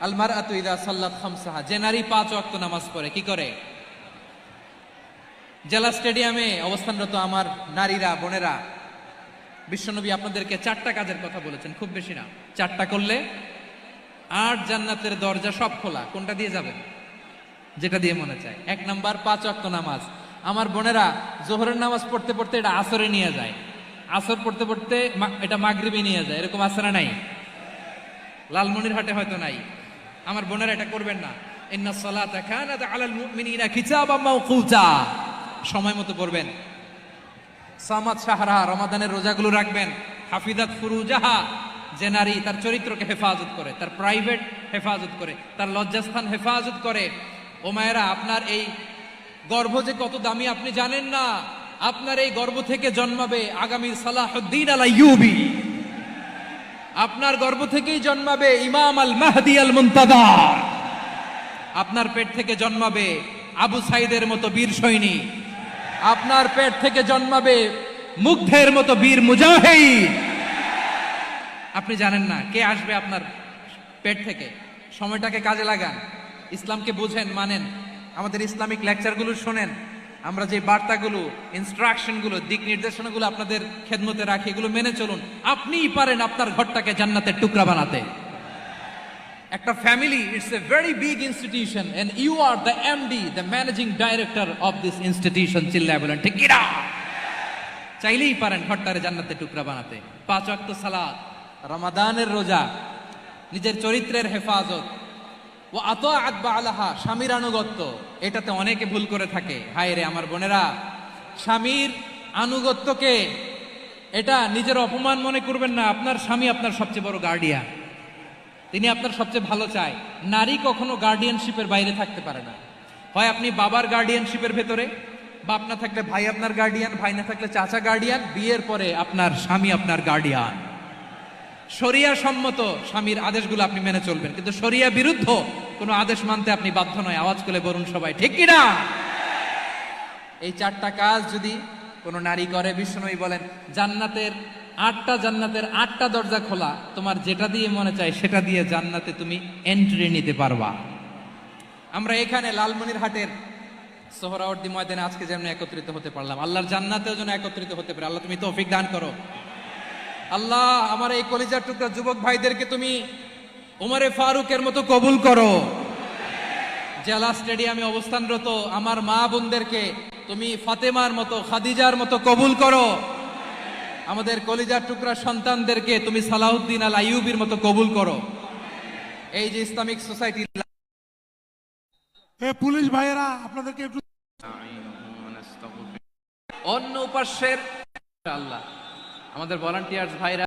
আল মারআতু ইযা সাল্লাত খামসাহা, যে নারী 5 ওয়াক্ত নামাজ পড়ে কি করে? জেলা স্টেডিয়ামে অবস্থানরত আমার নারীরা, বোনেরা, বিশ্বনবী আপনাদেরকে 4টা কাজের কথা বলেছেন, খুব বেশি না। 4টা করলে 8 জান্নাতের দরজা সব খোলা। কোনটা দিয়ে যাবেন? যেটা দিয়ে মনে চায়। 1 নাম্বার 5 ওয়াক্ত নামাজ। আমার বোনেরা জোহরের নামাজ পড়তে পড়তে এটা আসরে নিয়ে যায়, আসর পড়তে পড়তে এটা মাগরিবে নিয়ে যায়। এরকম আছে না নাই? লালমনিরহাটে হয়তো নাই। আমার বোনেরা এটা করবেন না। ইন্নাস সালাতা কানাত আলাল মুমিনিনা কিতাবাম মাওকুতা, সময় মতো পড়বেন। সামাত শাহরা, রমাদানের রোজাগুলো রাখবেন। হাফিজাত ফুরুজাহা, যে নারী তার চরিত্রকে হেফাজত করে, তার প্রাইভেট হেফাজত করে, তার লজ্জাস্থান হেফাজত করে। ও মায়েরা, আপনার এই গর্ভ যে কত দামি আপনি জানেন না। আপনার এই গর্ভ থেকে জন্মাবে আগামী সালাহুদ্দিন আল আইয়ুবী। আপনার গর্ভ থেকেই জন্মাবে ইমাম আল মাহদি আল মুনতাজার। আপনার পেট থেকে জন্মাবে আবু সাইদের মতো বীর সৈনিক। আপনার পেট থেকে জন্মাবে মুগ্ধের মতো বীর মুজাহিদ। আপনি জানেন না কে আসবে আপনার পেট থেকে। সময়টাকে কাজে লাগান, ইসলামকে বুঝেন, মানেন, আমাদের ইসলামিক লেকচারগুলো শোনেন। আমরা যে বার্তাগুলো, ইনস্ট্রাকশনগুলো, দিক নির্দেশনাগুলো আপনাদের খেদমতে রাখি, এগুলো মেনে চলুন। আপনিই পারেন আপনার ঘরটাকে জান্নাতের টুকরা বানাতে। একটা family, it's a very big institution and you are the MD, the managing director of this institution. চিল্লায় বলেন ঠিক কিনা? চাইলেই পারেন ঘরটারে জান্নাতের টুকরা বানাতে। 5 ওয়াক্ত সালাত, রমাদানের রোজা, নিজের চরিত্রের হেফাজত, ও আতাআত বালাহা, স্বামীর আনুগত্য। এটাতে অনেকে ভুল করে থাকে। হায় রে আমার বোনেরা, স্বামীর আনুগত্যকে এটা নিজের অপমান মনে করবেন না। আপনার স্বামী আপনার সবচেয়ে বড় গার্ডিয়ান, তিনি আপনার সবচেয়ে ভালো চায়। নারী কখনো গার্ডিয়ানশিপের বাইরে থাকতে পারে না। হয় আপনি বাবার গার্ডিয়ানশিপের ভেতরে, বাপ না থাকলে ভাই আপনার গার্ডিয়ান, ভাই না থাকলে চাচা গার্ডিয়ান, বিয়ের পরে আপনার স্বামী আপনার গার্ডিয়ান। শরিয়া সম্মত স্বামীর আদেশগুলো আপনি মেনে চলবেন, কিন্তু শরিয়া বিরুদ্ধ কোনো আদেশ মানতে আপনি বাধ্য নয়। আওয়াজ করে বলুন সবাই ঠিক কিনা? এই 4টা কাজ যদি কোনো নারী করে, বিশ্বনবী বলেন জান্নাতের 8টা দরজা খোলা। তোমার যেটা দিয়ে মনে চায় সেটা দিয়ে জান্নাতে তুমি এন্ট্রি নিতে পারবা। আমরা এখানে লালমনিরহাটের সোহরাওয়ার্দী ময়দানে আজকে যেমন একত্রিত হতে পারলাম, আল্লাহর জান্নাতেও যেন একত্রিত হতে পারে। আল্লাহ তুমি তৌফিক দান করো। আল্লাহ আমার এই কলিজার টুকরা যুবক ভাইদেরকে তুমি উমরে ফারুকের মতো কবুল করো। জেলা স্টেডিয়ামে অবস্থানরত আমার মা বোনদেরকে তুমি ফাতেমার মতো, খাদিজার মতো কবুল করো। আমাদের কলিজার টুকরা সন্তানদেরকে তুমি সালাহুদ্দিন আল আইয়ুবীর মতো কবুল করো। এই যে ইসলামিক সোসাইটি, পুলিশ ভাইয়েরা আপনাদেরকে একটু অন্য উপাস্যের আল্লাহ, আমাদের ভলান্টিয়ার্স ভাইরা